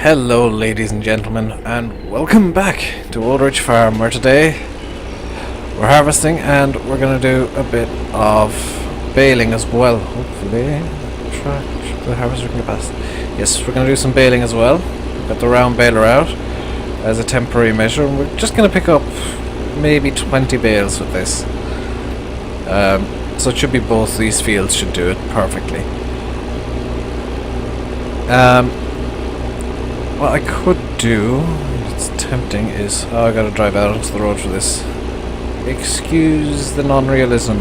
Hello ladies and gentlemen, and welcome back to Old Ridge Farm, where today we're harvesting and we're going to do a bit of baling as well. Hopefully the harvester can get past. Yes, we're going to do some baling as well. We've got the round baler out as a temporary measure, and we're just going to pick up maybe 20 bales with this. So it should be both these fields should do it perfectly. What I could do, it's tempting, is... Oh, I gotta drive out onto the road for this. Excuse the non-realism.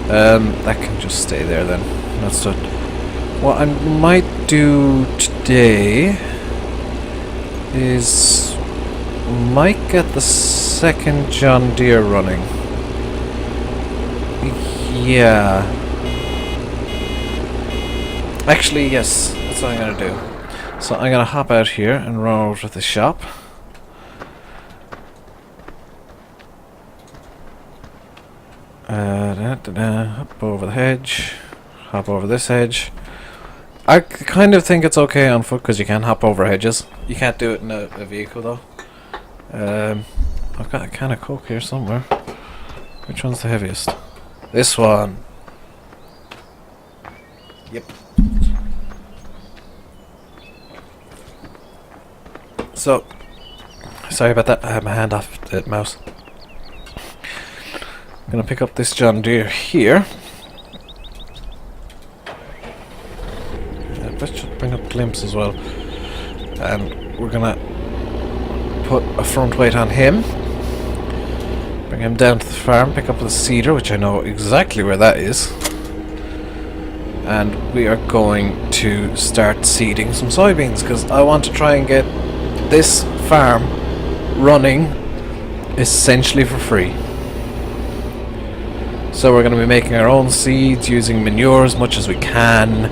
That can just stay there then. That's it. What I might do today is... might get the second John Deere running. Yeah. Actually, yes. That's what I'm gonna do. So I'm gonna hop out here and run over to the shop. Hop over the hedge. Hop over this hedge. I kind of think it's okay on foot because you can hop over hedges. You can't do it in a vehicle though. I've got a can of Coke here somewhere. Which one's the heaviest? This one. Yep. So, sorry about that, I had my hand off the mouse. I'm gonna pick up this John Deere here. Let's just bring up Glimpse as well. And we're gonna put a front weight on him. Bring him down to the farm, pick up the seeder, which I know exactly where that is. And we are going to start seeding some soybeans, because I want to try and get this farm running essentially for free. So we're going to be making our own seeds, using manure as much as we can.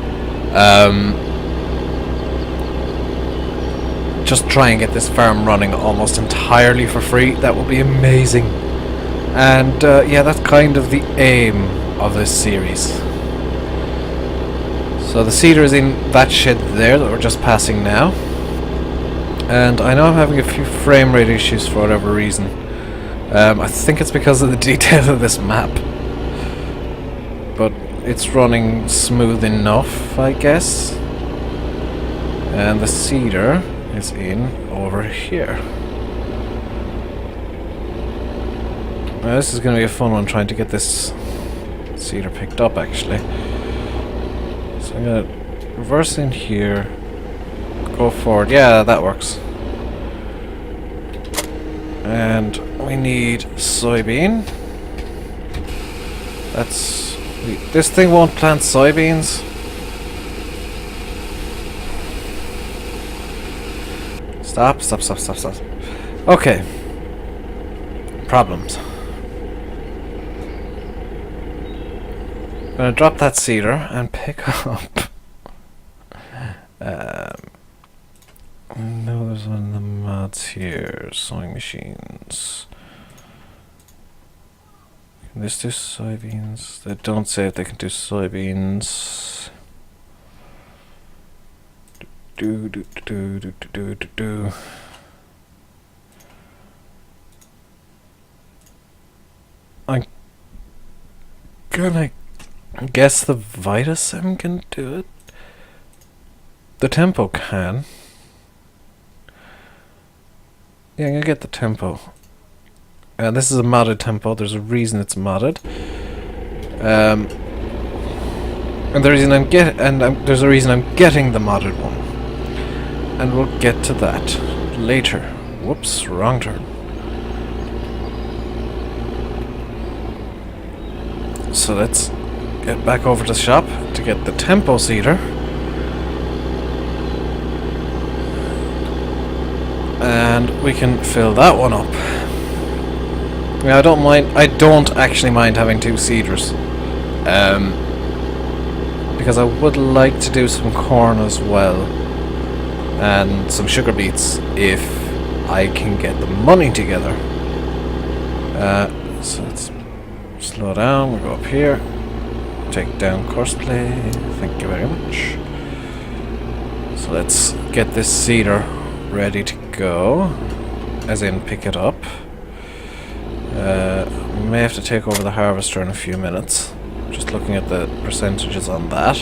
Just try and get this farm running almost entirely for free. That will be amazing. And yeah, that's kind of the aim of this series. So the seeder is in that shed there that we're just passing now. And I know I'm having a few frame rate issues for whatever reason. I think it's because of the detail of this map. But it's running smooth enough, I guess. And the seeder is in over here. Now this is going to be a fun one, trying to get this seeder picked up actually. So I'm going to reverse in here. Go forward. Yeah, that works. And we need soybean. That's... this thing won't plant soybeans. Stop. Okay. Problems. I'm gonna drop that seeder and pick up... no, there's one of the mods here. Sewing machines. Can this do soybeans? They don't say if they can do soybeans. Do. I'm gonna guess the Vitasim can do it. The Tempo can. Yeah, I'm gonna get the Tempo. This is a modded Tempo. There's a reason it's modded. And the reason there's a reason I'm getting the modded one. And we'll get to that later. Whoops, wrong turn. So let's get back over to the shop to get the Tempo seeder. And we can fill that one up. Yeah, I don't actually mind having two seeders. Because I would like to do some corn as well. And some sugar beets if I can get the money together. So let's slow down, we'll go up here. Take down course play, thank you very much. So let's get this seeder ready to go, as in pick it up. May have to take over the harvester in a few minutes. Just looking at the percentages on that.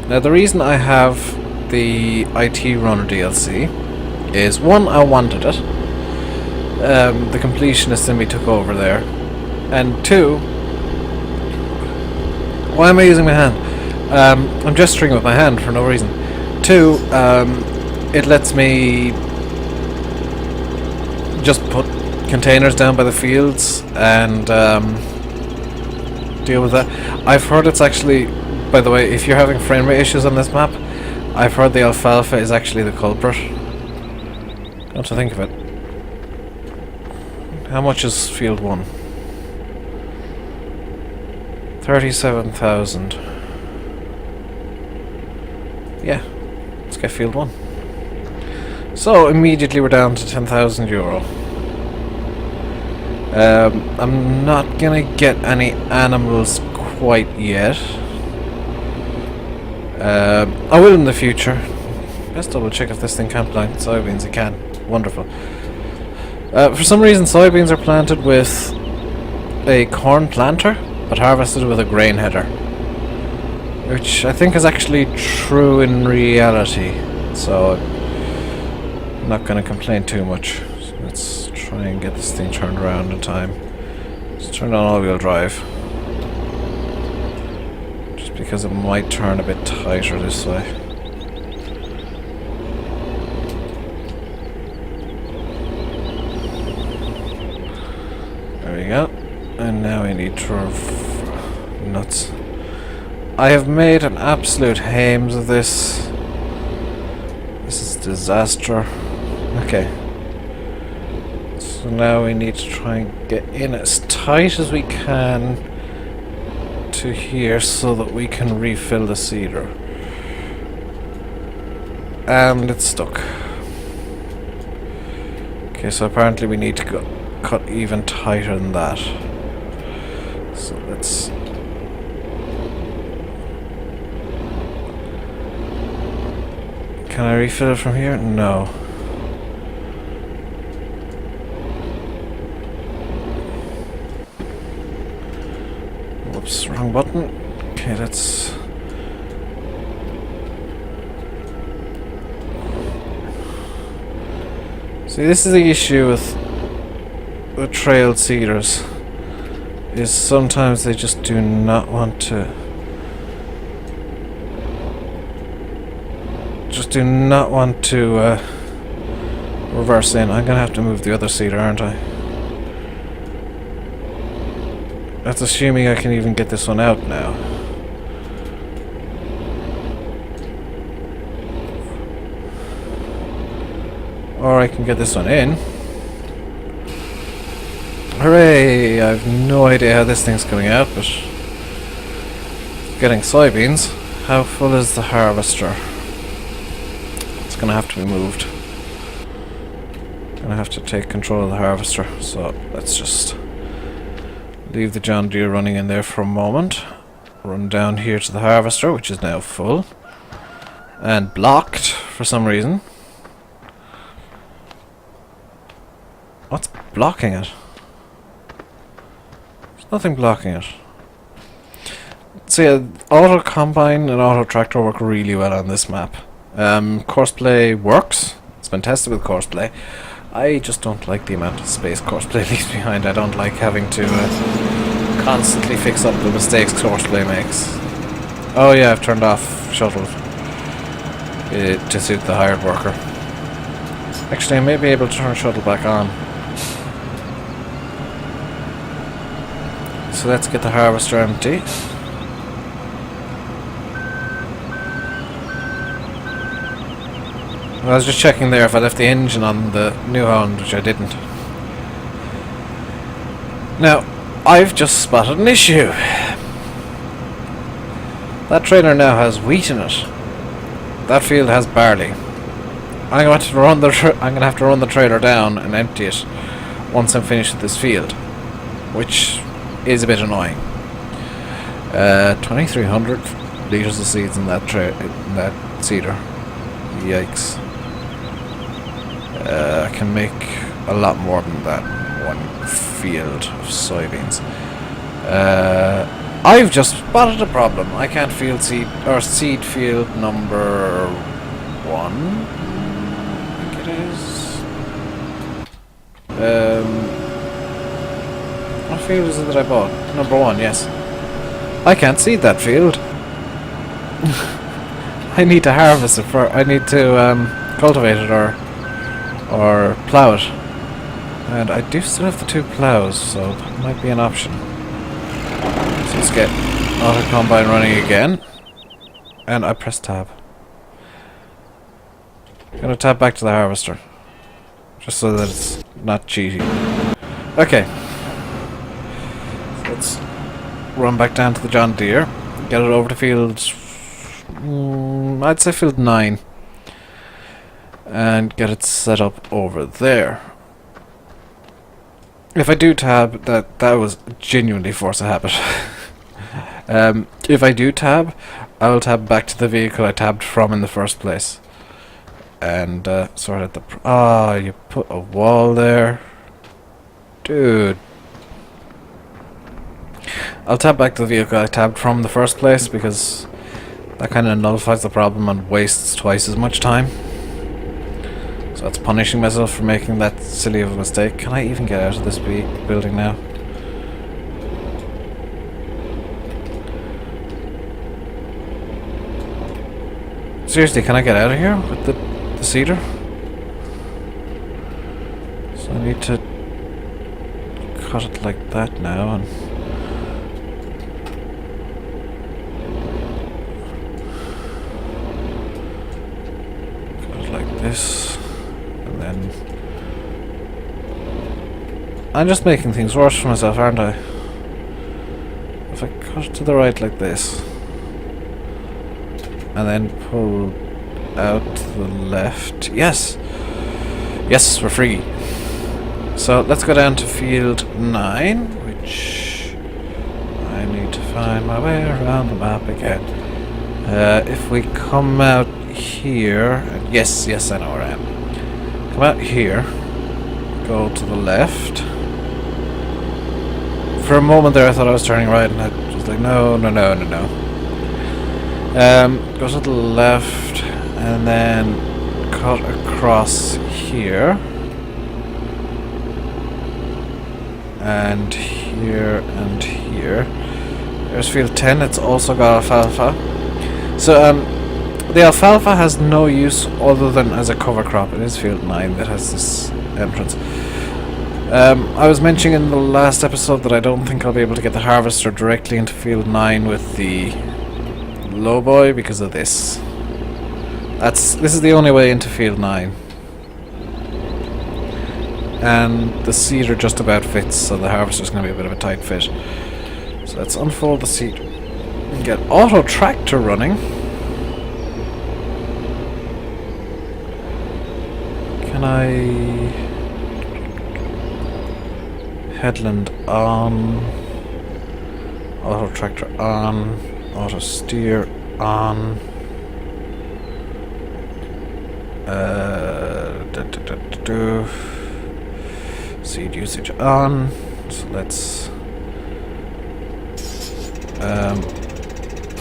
Now the reason I have the IT Runner DLC is, one, I wanted it. The completionist in me took over there. And two, why am I using my hand? I'm gesturing with my hand for no reason. Two, it lets me just put containers down by the fields and deal with that. I've heard it's actually, by the way, if you're having frame rate issues on this map, I've heard the alfalfa is actually the culprit. Come to think of it. How much is field 1? 37,000. Yeah, let's get field 1. So immediately we're down to 10,000 euro. I'm not gonna get any animals quite yet. I will in the future. Let's double check if this thing can plant soybeans. It can. Wonderful. For some reason soybeans are planted with a corn planter, but harvested with a grain header, which I think is actually true in reality, so I'm not going to complain too much. So let's try and get this thing turned around in time. Let's turn on all-wheel drive, just because it might turn a bit tighter this way. There we go. And now we need to nuts. I have made an absolute hames of this. This is a disaster. Okay. So now we need to try and get in as tight as we can to here so that we can refill the seeder. And it's stuck. Okay, so apparently we need to go cut even tighter than that. So let's... Can I refill it from here? No. Whoops, wrong button. Okay, let's... See, this is the issue with trailed seeders, is sometimes they just do not want to reverse in. I'm gonna have to move the other seeder, aren't I? That's assuming I can even get this one out now. Or I can get this one in. Hooray! I have no idea how this thing's coming out, but getting soybeans. How full is the harvester? It's gonna have to be moved. Gonna have to take control of the harvester, so let's just leave the John Deere running in there for a moment. Run down here to the harvester, which is now full and blocked for some reason. What's blocking it? Nothing blocking it. So yeah, auto combine and auto tractor work really well on this map. Courseplay works. It's been tested with Courseplay. I just don't like the amount of space Courseplay leaves behind. I don't like having to constantly fix up the mistakes Courseplay makes. Oh yeah, I've turned off shuttle to suit the hired worker. Actually, I may be able to turn shuttle back on. So let's get the harvester empty. I was just checking there if I left the engine on the new Hound, which I didn't. Now, I've just spotted an issue. That trailer now has wheat in it. That field has barley. I'm going to have to run the trailer down and empty it once I'm finished with this field, which is a bit annoying. 2,300 litres of seeds in that cedar. Yikes. I can make a lot more than that one field of soybeans. I've just spotted a problem. I can't field seed, or seed field number 1. I think it is. What field is it that I bought? Number 1, yes. I can't seed that field. I need to harvest it for. I need to cultivate it or plough it. And I do still have the 2 ploughs, so that might be an option. So let's get auto combine running again. And I press tab. I'm gonna tab back to the harvester. Just so that it's not cheaty. Okay. So let's run back down to the John Deere. Get it over to field... I'd say field 9. And get it set up over there. If I do tab, that was genuinely force a habit. If I do tab, I will tab back to the vehicle I tabbed from in the first place. And sort out the... you put a wall there. Dude. I'll tab back to the vehicle I tabbed from in the first place because that kind of nullifies the problem and wastes twice as much time. So that's punishing myself for making that silly of a mistake. Can I even get out of this building now? Seriously, can I get out of here with the cedar? So I need to cut it like that now and... cut it like this. And then... I'm just making things worse for myself, aren't I? If I cut it to the right like this, and then pull out to the left. Yes! Yes, we're free. So let's go down to field 9, which I need to find my way around the map again. If we come out here, yes, I know where I am. Come out here, go to the left. For a moment there I thought I was turning right and I was like, no. Go to the left and then cut across here. And here and here. There's field 10, it's also got alfalfa. So the alfalfa has no use other than as a cover crop. It is field 9 that has this entrance. I was mentioning in the last episode that I don't think I'll be able to get the harvester directly into field 9 with the lowboy because of this. This is the only way into field 9. And the cedar just about fits, so the harvester's going to be a bit of a tight fit. So let's unfold the cedar and get auto tractor running. Can I... headland on, auto tractor on, auto steer on, seed usage on. So let's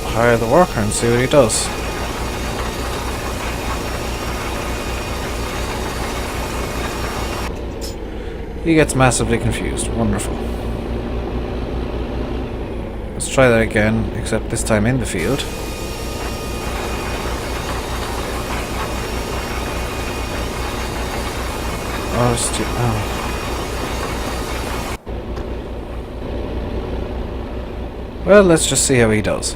hire the worker and see what he does. He gets massively confused. Wonderful. Let's try that again, except this time in the field. Oh. Well, let's just see how he does.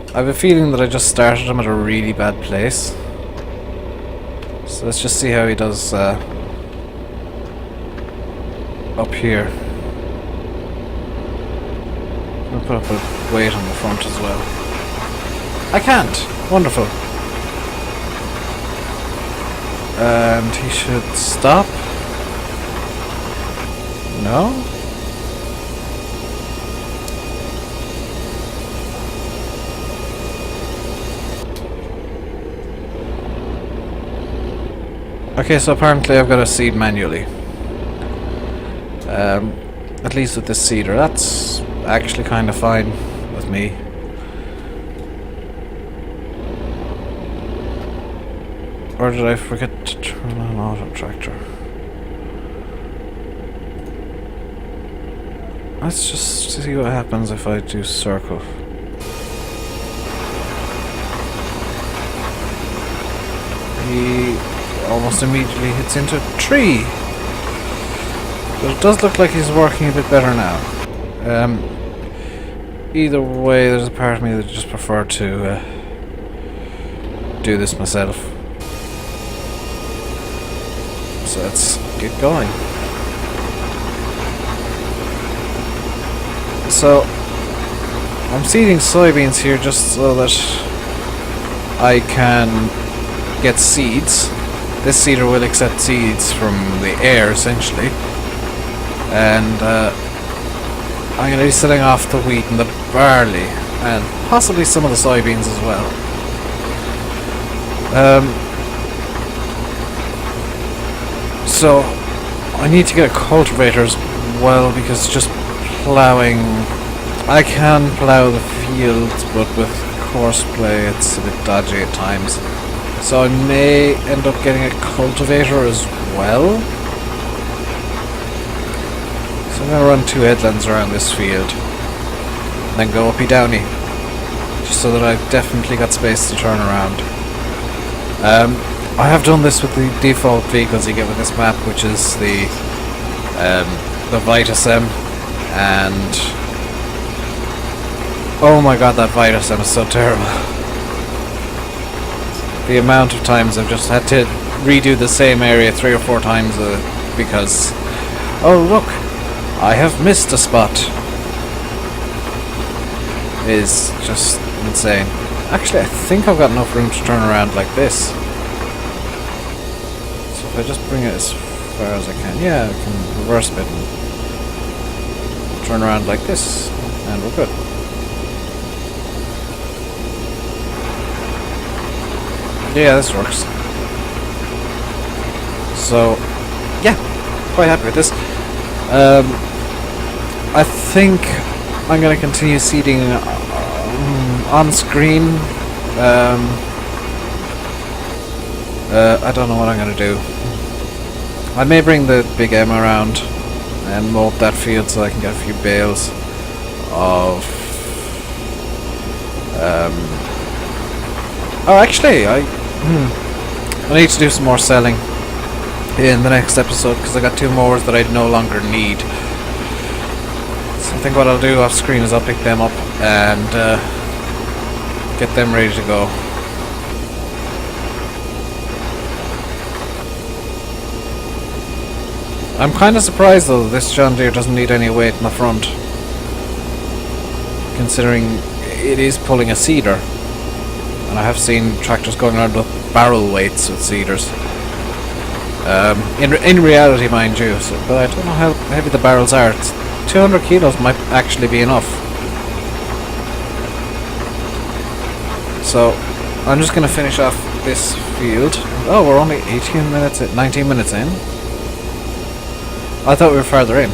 I have a feeling that I just started him at a really bad place. So let's just see how he does up here. I'll put up a weight on the front as well. I can't! Wonderful. And he should stop. No? Okay, so apparently I've got to seed manually. At least with this seeder. That's actually kind of fine with me. Or did I forget to turn on auto tractor? Let's just see what happens if I do circle. He almost immediately hits into a tree. But it does look like he's working a bit better now. Either way, there's a part of me that just prefer to do this myself. So let's get going. So I'm seeding soybeans here just so that I can get seeds. This seeder will accept seeds from the air essentially, and I'm going to be setting off the wheat and the barley and possibly some of the soybeans as well. So I need to get a cultivator as well, because just ploughing, I can plough the fields, but with courseplay it's a bit dodgy at times. So I may end up getting a cultivator as well. So I'm going to run 2 headlands around this field, and then go uppy downy, just so that I've definitely got space to turn around. I have done this with the default vehicles you get with this map, which is the Vitasem, and oh my god, that Vitasem is so terrible. The amount of times I've just had to redo the same area 3 or 4 times because, oh look, I have missed a spot, is just insane. Actually, I think I've got enough room to turn around like this. So if I just bring it as far as I can, yeah, I can reverse bit and turn around like this, and we're good. Yeah, this works. So, yeah, quite happy with this. I think I'm going to continue seeding on screen. I don't know what I'm going to do. I may bring the big M around and mow up that field so I can get a few bales of... oh, actually, I need to do some more selling in the next episode, because I got 2 mowers that I no longer need. So I think what I'll do off screen is I'll pick them up and get them ready to go. I'm kind of surprised though that this John Deere doesn't need any weight in the front, considering it is pulling a seeder. And I have seen tractors going around with barrel weights with seeders. In reality, mind you, so, but I don't know how heavy the barrels are. 200 kilos might actually be enough. So I'm just going to finish off this field. Oh, we're only 19 minutes in. I thought we were further in.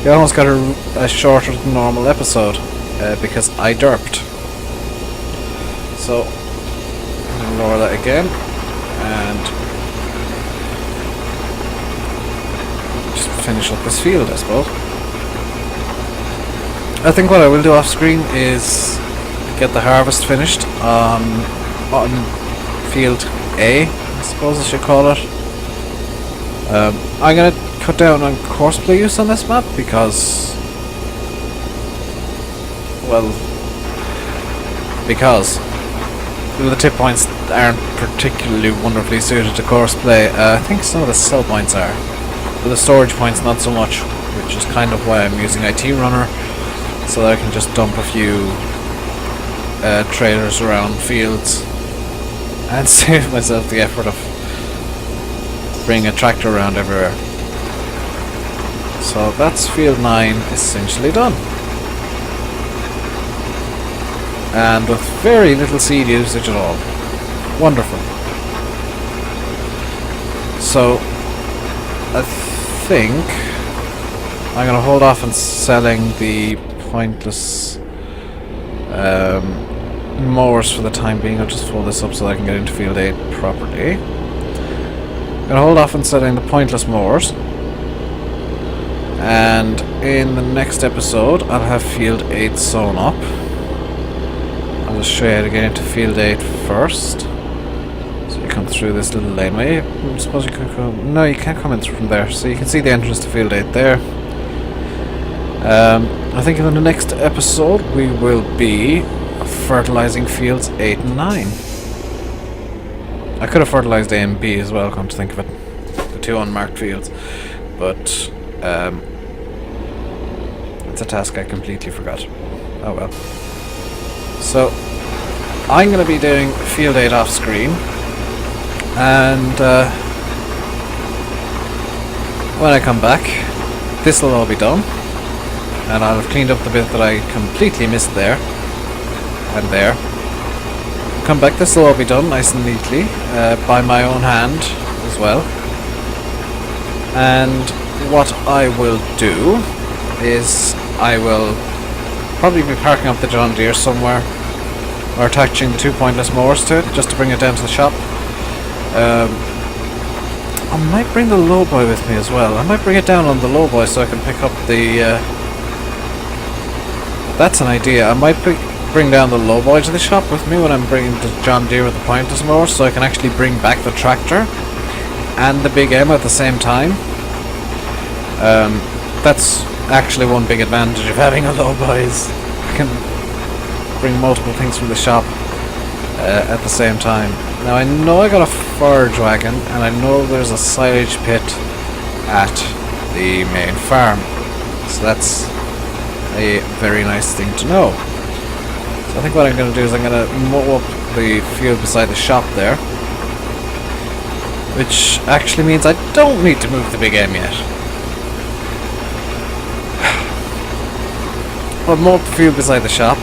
We almost got a shorter than normal episode because I derped. So I'm gonna lower that again and just finish up this field, I suppose. I think what I will do off screen is get the harvest finished on field A, I suppose I should call it. I'm gonna cut down on courseplay use on this map because, well, the tip points aren't particularly wonderfully suited to courseplay. I think some of the sell points are, but the storage points not so much, which is kind of why I'm using IT Runner, so that I can just dump a few trailers around fields and save myself the effort of bringing a tractor around everywhere. So that's field 9 essentially done. And with very little seed usage at all. Wonderful. So I think I'm gonna hold off on selling the pointless mowers for the time being. I'll just fold this up so that I can get into field 8 properly. I'm gonna hold off on selling the pointless mowers, and in the next episode I'll have field 8 sewn up. I'll just show you how to get into field 8 first. So you come through this little laneway. I suppose you could go... No, you can't come in from there. So you can see the entrance to field 8 there. I think in the next episode we will be fertilizing fields 8 and 9. I could have fertilized A and B as well, come to think of it. The 2 unmarked fields. But it's a task I completely forgot. Oh well. So I'm going to be doing field 8 off screen, and when I come back this will all be done, and I'll have cleaned up the bit that I completely missed there and there. Come back, this will all be done nice and neatly by my own hand as well. And what I will do is I will probably be parking up the John Deere somewhere, or attaching the 2 pointless mowers to it just to bring it down to the shop. I might bring the lowboy with me as well. I might bring it down on the lowboy so I can pick up the... that's an idea. I might bring down the lowboy to the shop with me when I'm bringing the John Deere with the pointless mower, so I can actually bring back the tractor and the Big M at the same time. That's actually one big advantage of having a lowboy, is I can bring multiple things from the shop at the same time. Now I know I got a forage wagon, and I know there's a silage pit at the main farm, so that's a very nice thing to know. So I think what I'm going to do is I'm going to mow up the field beside the shop there, which actually means I don't need to move the Big M yet. I'll mow up the field beside the shop,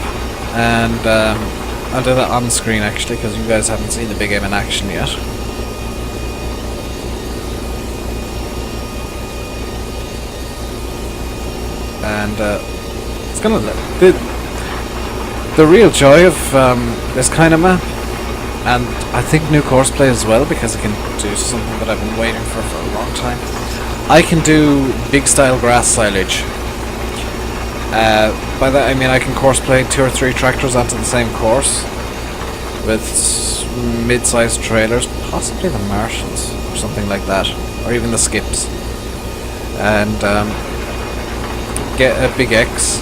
and I'll do that on screen actually, because you guys haven't seen the Big M in action yet. And it's gonna the real joy of this kind of map, and I think new course play as well, because I can do something that I've been waiting for a long time. I can do big style grass silage. By that I mean I can course play 2 or 3 tractors onto the same course with mid-sized trailers, possibly the Martians or something like that, or even the Skips, and get a big X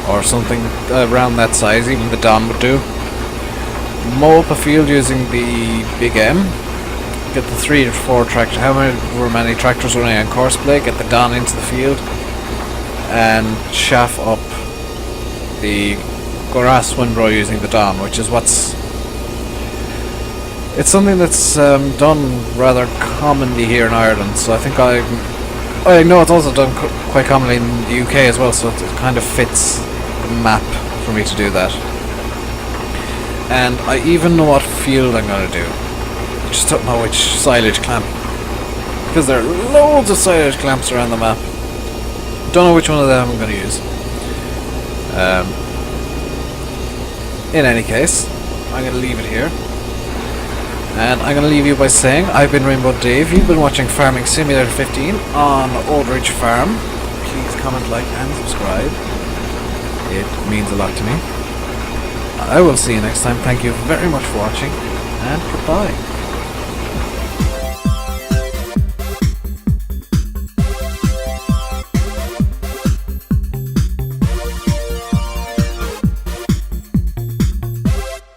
or something around that size. Even the Don would do. Mow up a field using the Big M, get the 3 or 4 tractors, however many tractors running on course play, get the Don into the field, and chaff up the grass windrow using the Don, which is it's something that's done rather commonly here in Ireland, so I think I know it's also done quite commonly in the UK as well, so it kind of fits the map for me to do that. And I even know what field I'm going to do. I just don't know which silage clamp, because there are loads of silage clamps around the map. Don't know which one of them I'm going to use. In any case, I'm going to leave it here. And I'm going to leave you by saying, I've been Rainbow Dave, you've been watching Farming Simulator 15 on Old Ridge Farm. Please comment, like and subscribe. It means a lot to me. I will see you next time. Thank you very much for watching, and goodbye.